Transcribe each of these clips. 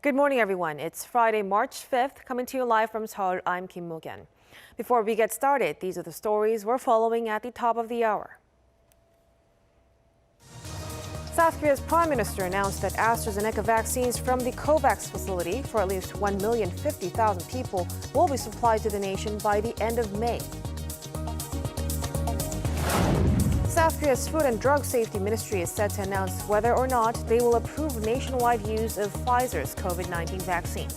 Good morning, everyone. It's Friday, March 5th, coming to you live from Seoul. I'm Kim Jong-un. Before we get started, these are the stories we're following at the top of the hour. South Korea's prime minister announced that AstraZeneca vaccines from the COVAX facility for at least 1,050,000 people will be supplied to the nation by the end of May. South Korea's Food and Drug Safety Ministry is set to announce whether or not they will approve nationwide use of Pfizer's COVID-19 vaccine.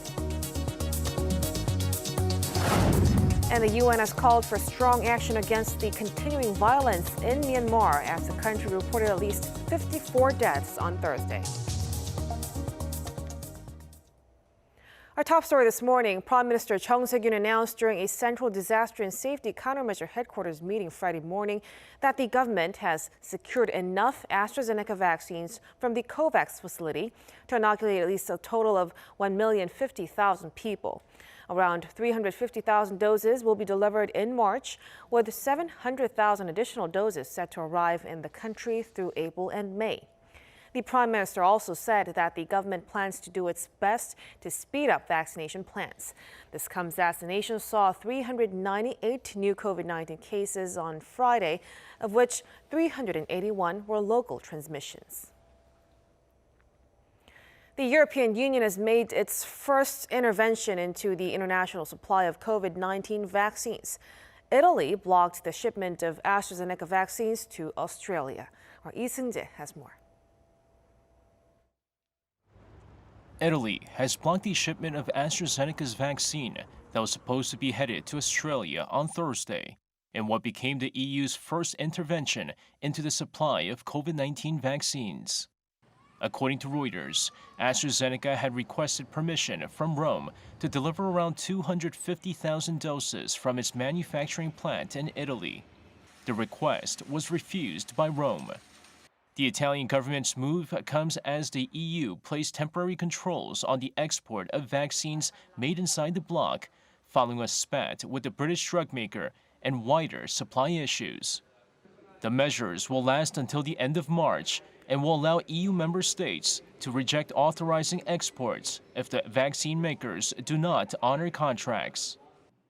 And the UN has called for strong action against the continuing violence in Myanmar as the country reported at least 54 deaths on Thursday. Our top story this morning, Prime Minister Chung Se-kyun announced during a Central Disaster and Safety Countermeasure Headquarters meeting Friday morning that the government has secured enough AstraZeneca vaccines from the COVAX facility to inoculate at least a total of 1,050,000 people. Around 350,000 doses will be delivered in March, with 700,000 additional doses set to arrive in the country through April and May. The Prime Minister also said that the government plans to do its best to speed up vaccination plans. This comes as the nation saw 398 new COVID-19 cases on Friday, of which 381 were local transmissions. The European Union has made its first intervention into the international supply of COVID-19 vaccines. Italy blocked the shipment of AstraZeneca vaccines to Australia. Our Lee Seung-jae has more. Italy has blocked the shipment of AstraZeneca's vaccine that was supposed to be headed to Australia on Thursday, in what became the EU's first intervention into the supply of COVID-19 vaccines. According to Reuters, AstraZeneca had requested permission from Rome to deliver around 250,000 doses from its manufacturing plant in Italy. The request was refused by Rome. The Italian government's move comes as the EU placed temporary controls on the export of vaccines made inside the bloc, following a spat with the British drug maker and wider supply issues. The measures will last until the end of March and will allow EU member states to reject authorizing exports if the vaccine makers do not honor contracts.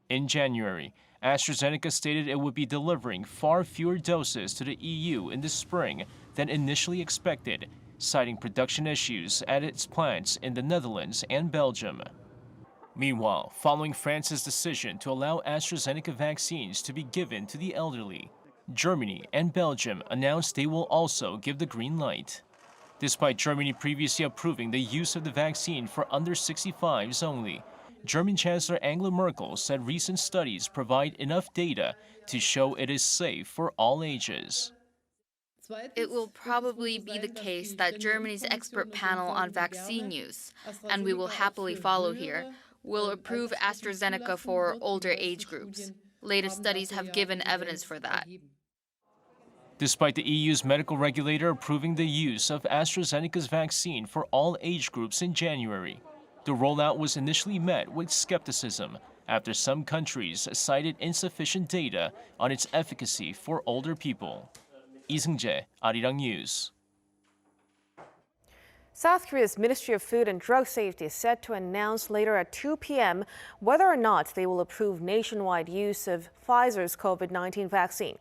In January, AstraZeneca stated it would be delivering far fewer doses to the EU in the spring than initially expected, citing production issues at its plants in the Netherlands and Belgium. Meanwhile, following France's decision to allow AstraZeneca vaccines to be given to the elderly, Germany and Belgium announced they will also give the green light. Despite Germany previously approving the use of the vaccine for under 65s only, German Chancellor Angela Merkel said recent studies provide enough data to show it is safe for all ages. It will probably be the case that Germany's expert panel on vaccine use, and we will happily follow here, will approve AstraZeneca for older age groups. Latest studies have given evidence for that. Despite the EU's medical regulator approving the use of AstraZeneca's vaccine for all age groups in January, the rollout was initially met with skepticism after some countries cited insufficient data on its efficacy for older people. Lee Seung-jae, Arirang News. South Korea's Ministry of Food and Drug Safety is set to announce later at 2 p.m. whether or not they will approve nationwide use of Pfizer's COVID-19 vaccine.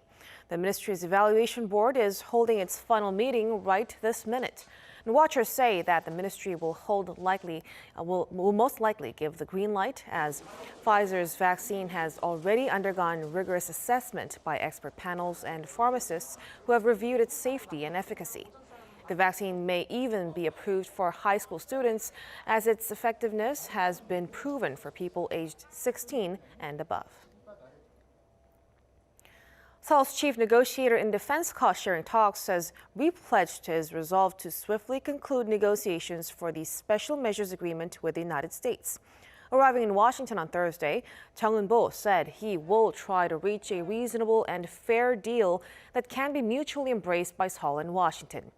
The ministry's evaluation board is holding its final meeting right this minute. And watchers say that the ministry will most likely give the green light, as Pfizer's vaccine has already undergone rigorous assessment by expert panels and pharmacists who have reviewed its safety and efficacy. The vaccine may even be approved for high school students, as its effectiveness has been proven for people aged 16 and above. Seoul's chief negotiator in defense cost-sharing talks says repledged his resolve to swiftly conclude negotiations for the special measures agreement with the United States. Arriving in Washington on Thursday, Chung Eun-bo said he will try to reach a reasonable and fair deal that can be mutually embraced by Seoul and Washington.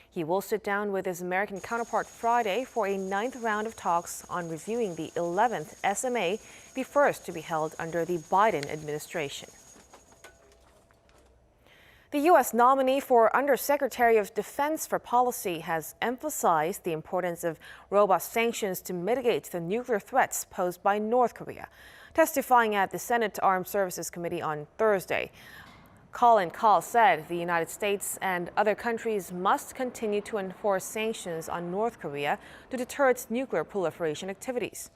He will sit down with his American counterpart Friday for a 9th round of talks on reviewing the 11th SMA, the first to be held under the Biden administration. The U.S. nominee for Undersecretary of Defense for Policy has emphasized the importance of robust sanctions to mitigate the nuclear threats posed by North Korea. Testifying at the Senate Armed Services Committee on Thursday, Colin Kahl said the United States and other countries must continue to enforce sanctions on North Korea to deter its nuclear proliferation activities.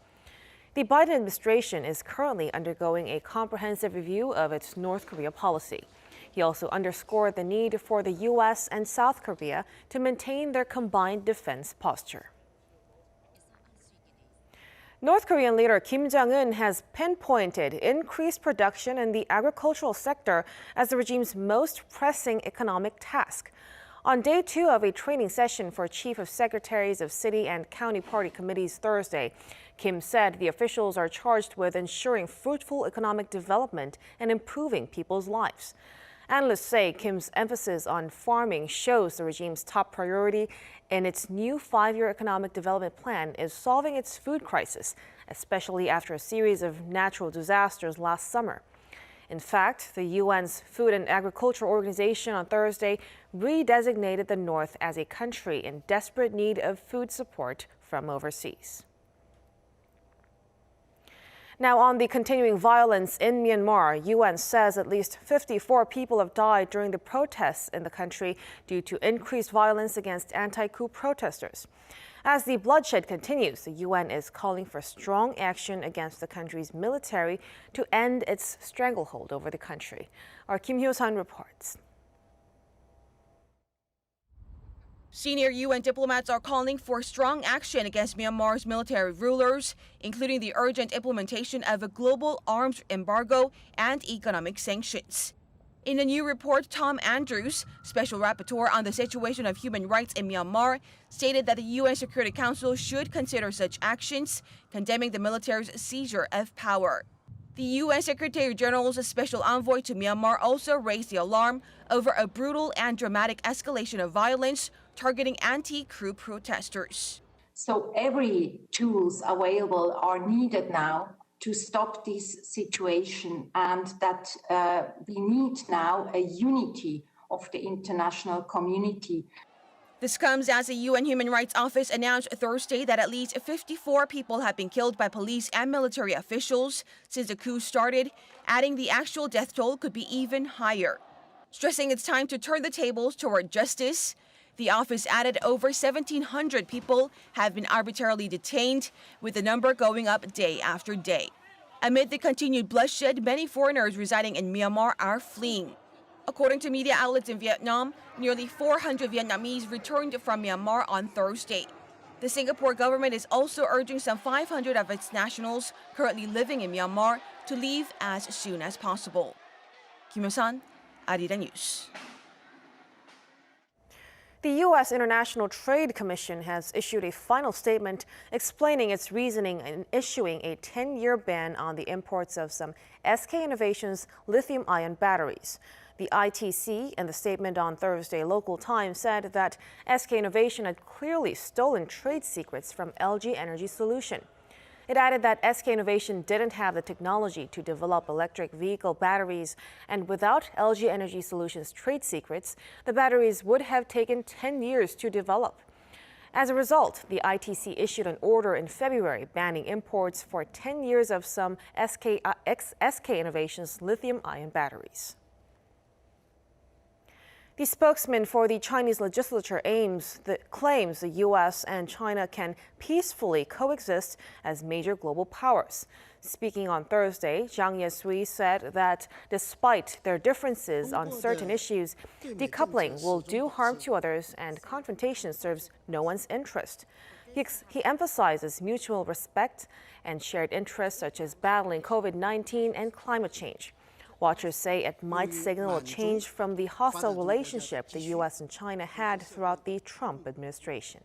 The Biden administration is currently undergoing a comprehensive review of its North Korea policy. He also underscored the need for the U.S. and South Korea to maintain their combined defense posture. North Korean leader Kim Jong-un has pinpointed increased production in the agricultural sector as the regime's most pressing economic task. On day 2 of a training session for Chief of Secretaries of City and County Party Committees Thursday, Kim said the officials are charged with ensuring fruitful economic development and improving people's lives. Analysts say Kim's emphasis on farming shows the regime's top priority in its new 5-year economic development plan is solving its food crisis, especially after a series of natural disasters last summer. In fact, the UN's Food and Agriculture Organization on Thursday redesignated the North as a country in desperate need of food support from overseas. Now, on the continuing violence in Myanmar, UN says at least 54 people have died during the protests in the country due to increased violence against anti-coup protesters. As the bloodshed continues, the UN is calling for strong action against the country's military to end its stranglehold over the country. Our Kim Hyo-sun reports. Senior UN diplomats are calling for strong action against Myanmar's military rulers, including the urgent implementation of a global arms embargo and economic sanctions. In a new report, Tom Andrews, Special Rapporteur on the situation of human rights in Myanmar, stated that the UN Security Council should consider such actions, condemning the military's seizure of power. The UN Secretary General's special envoy to Myanmar also raised the alarm over a brutal and dramatic escalation of violence targeting anti-coup protesters. So every tools available are needed now to stop this situation, and that we need now a unity of the international community. This comes as the UN Human Rights Office announced Thursday that at least 54 people have been killed by police and military officials since the coup started, adding the actual death toll could be even higher. Stressing it's time to turn the tables toward justice, the office added over 1,700 people have been arbitrarily detained, with the number going up day after day. Amid the continued bloodshed, many foreigners residing in Myanmar are fleeing. According to media outlets in Vietnam, nearly 400 Vietnamese returned from Myanmar on Thursday. The Singapore government is also urging some 500 of its nationals currently living in Myanmar to leave as soon as possible. Kim Hyo-sun, Arirang News. The U.S. International Trade Commission has issued a final statement explaining its reasoning in issuing a 10-year ban on the imports of some SK Innovations lithium-ion batteries. The ITC, in the statement on Thursday local time, said that SK Innovation had clearly stolen trade secrets from LG Energy Solution. It added that SK Innovation didn't have the technology to develop electric vehicle batteries, and without LG Energy Solutions' trade secrets, the batteries would have taken 10 years to develop. As a result, the ITC issued an order in February banning imports for 10 years of some SK Innovations lithium-ion batteries. The spokesman for the Chinese legislature claims the U.S. and China can peacefully coexist as major global powers. Speaking on Thursday, Zhang Yesui said that despite their differences on certain issues, decoupling will do harm to others and confrontation serves no one's interest. He emphasizes mutual respect and shared interests such as battling COVID-19 and climate change. Watchers say it might signal a change from the hostile relationship the U.S. and China had throughout the Trump administration.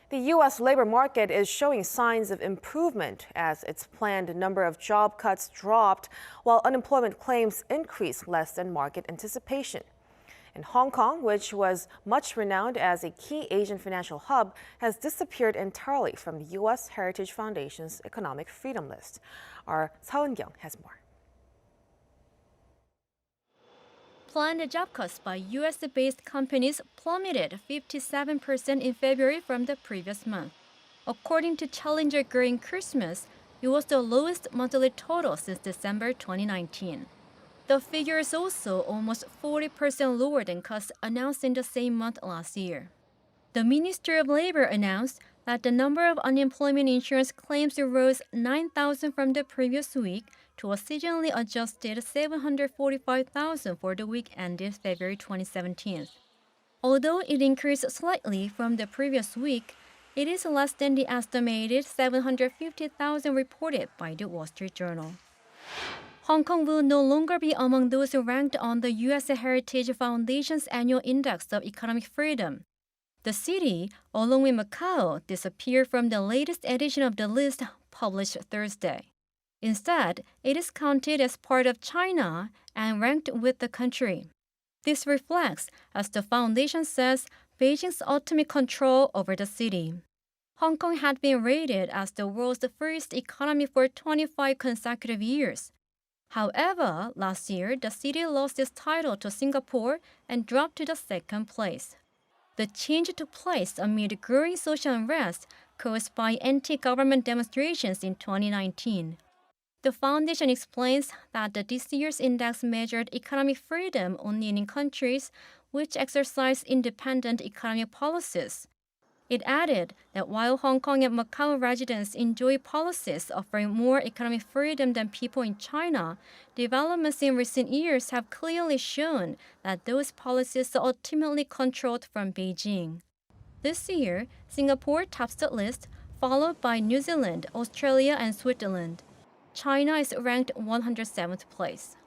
The U.S. labor market is showing signs of improvement as its planned number of job cuts dropped, while unemployment claims increased less than market anticipation. In Hong Kong, which was much renowned as a key Asian financial hub, has disappeared entirely from the U.S. Heritage Foundation's economic freedom list. Our Seo Eun-kyung has more. Planned job cuts by U.S.-based companies plummeted 57% in February from the previous month. According to Challenger Green Christmas, it was the lowest monthly total since December 2019. The figure is also almost 40% lower than cuts announced in the same month last year. The Ministry of Labor announced that the number of unemployment insurance claims rose 9,000 from the previous week to a seasonally adjusted 745,000 for the week ended February 2017. Although it increased slightly from the previous week, it is less than the estimated 750,000 reported by the Wall Street Journal. Hong Kong will no longer be among those ranked on the U.S. Heritage Foundation's annual Index of Economic Freedom. The city, along with Macau, disappeared from the latest edition of the list published Thursday. Instead, it is counted as part of China and ranked with the country. This reflects, as the foundation says, Beijing's ultimate control over the city. Hong Kong had been rated as the world's freest economy for 25 consecutive years. However, last year, the city lost its title to Singapore and dropped to the second place. The change took place amid growing social unrest caused by anti-government demonstrations in 2019. The foundation explains that this year's index measured economic freedom only in countries which exercise independent economic policies. It added that while Hong Kong and Macau residents enjoy policies offering more economic freedom than people in China, developments in recent years have clearly shown that those policies are ultimately controlled from Beijing. This year, Singapore tops the list, followed by New Zealand, Australia, and Switzerland. China is ranked 107th place.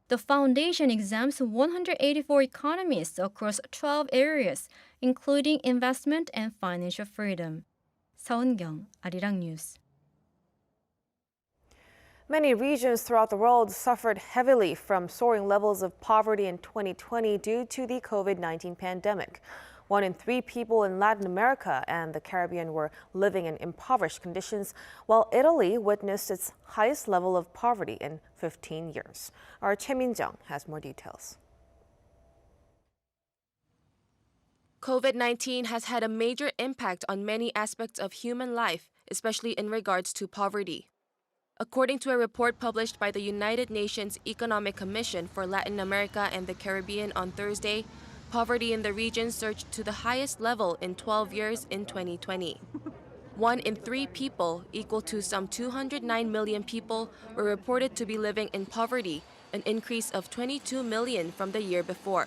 The foundation examines 184 economies across 12 areas, including investment and financial freedom. 서은경, Arirang News. Many regions throughout the world suffered heavily from soaring levels of poverty in 2020 due to the COVID-19 pandemic. 1 in 3 people in Latin America and the Caribbean were living in impoverished conditions, while Italy witnessed its highest level of poverty in 15 years. Our Kim Jong-un has more details. COVID-19 has had a major impact on many aspects of human life, especially in regards to poverty. According to a report published by the United Nations Economic Commission for Latin America and the Caribbean on Thursday, poverty in the region surged to the highest level in 12 years in 2020. 1 in 3 people, equal to some 209 million people, were reported to be living in poverty, an increase of 22 million from the year before.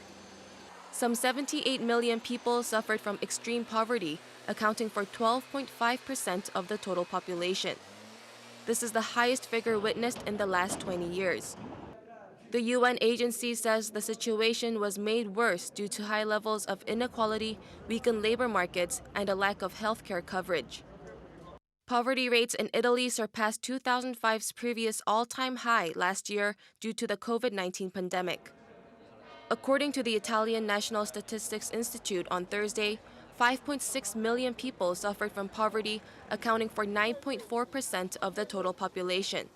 Some 78 million people suffered from extreme poverty, accounting for 12.5% of the total population. This is the highest figure witnessed in the last 20 years. The UN agency says the situation was made worse due to high levels of inequality, weakened labor markets, and a lack of healthcare coverage. Poverty rates in Italy surpassed 2005's previous all-time high last year due to the COVID-19 pandemic. According to the Italian National Statistics Institute on Thursday, 5.6 million people suffered from poverty, accounting for 9.4% of the total population.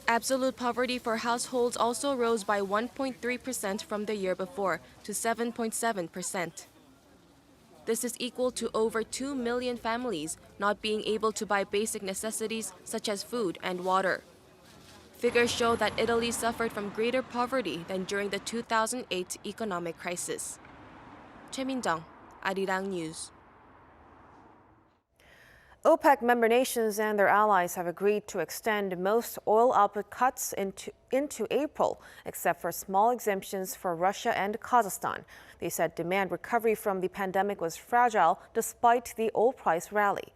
Absolute poverty for households also rose by 1.3% from the year before to 7.7%. This is equal to over 2 million families not being able to buy basic necessities such as food and water. Figures show that Italy suffered from greater poverty than during the 2008 economic crisis. Choi Min-dong, Arirang News. OPEC member nations and their allies have agreed to extend most oil output cuts into April, except for small exemptions for Russia and Kazakhstan. They said demand recovery from the pandemic was fragile despite the oil price rally.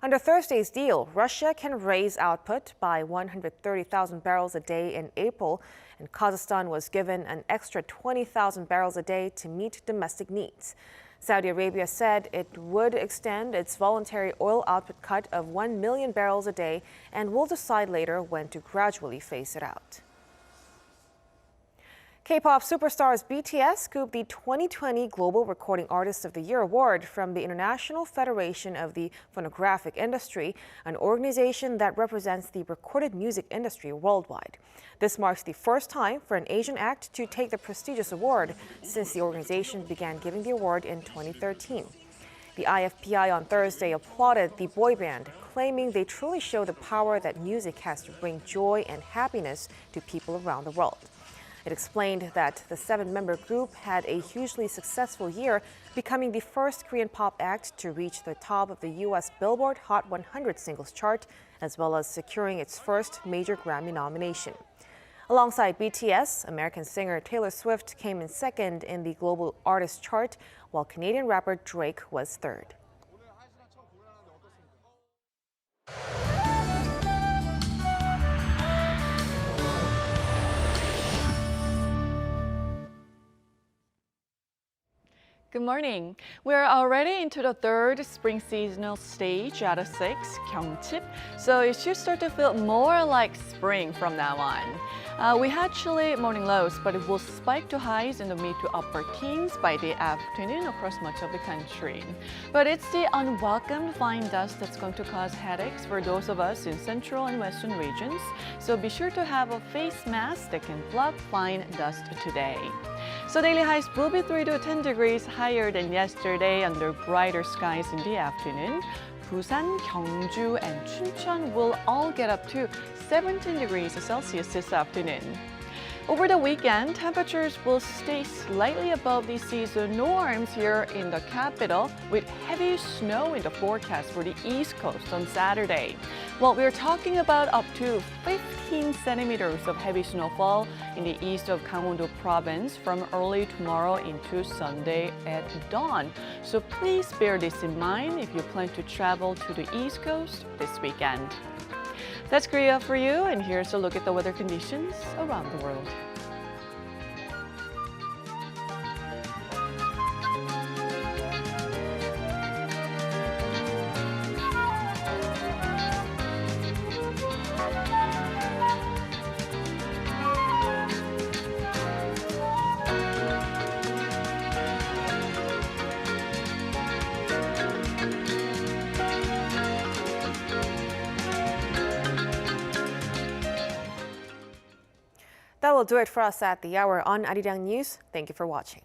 Under Thursday's deal, Russia can raise output by 130,000 barrels a day in April, and Kazakhstan was given an extra 20,000 barrels a day to meet domestic needs. Saudi Arabia said it would extend its voluntary oil output cut of 1 million barrels a day and will decide later when to gradually phase it out. K-pop superstars BTS scooped the 2020 Global Recording Artist of the Year award from the International Federation of the Phonographic Industry, an organization that represents the recorded music industry worldwide. This marks the first time for an Asian act to take the prestigious award since the organization began giving the award in 2013. The IFPI on Thursday applauded the boy band, claiming they truly show the power that music has to bring joy and happiness to people around the world. It explained that the 7-member group had a hugely successful year, becoming the first Korean pop act to reach the top of the U.S. Billboard Hot 100 singles chart, as well as securing its first major Grammy nomination. Alongside BTS, American singer Taylor Swift came in second in the global artist chart, while Canadian rapper Drake was third. Good morning. We're already into the third spring seasonal stage out of 6, Gyeongchip, so it should start to feel more like spring from now on. We had chilly morning lows, but it will spike to highs in the mid to upper teens by the afternoon across much of the country. But it's the unwelcome fine dust that's going to cause headaches for those of us in central and western regions, so be sure to have a face mask that can block fine dust today. So daily highs will be 3 to 10 degrees higher than yesterday under brighter skies in the afternoon. Busan, Gyeongju, and Chuncheon will all get up to 17 degrees Celsius this afternoon. Over the weekend, temperatures will stay slightly above the season norms here in the capital, with heavy snow in the forecast for the East Coast on Saturday. Well, we're talking about up to 15 centimeters of heavy snowfall in the east of Gangwon-do province from early tomorrow into Sunday at dawn. So please bear this in mind if you plan to travel to the East Coast this weekend. That's Korea for you, and here's a look at the weather conditions around the world. That will do it for us at the hour on Arirang News. Thank you for watching.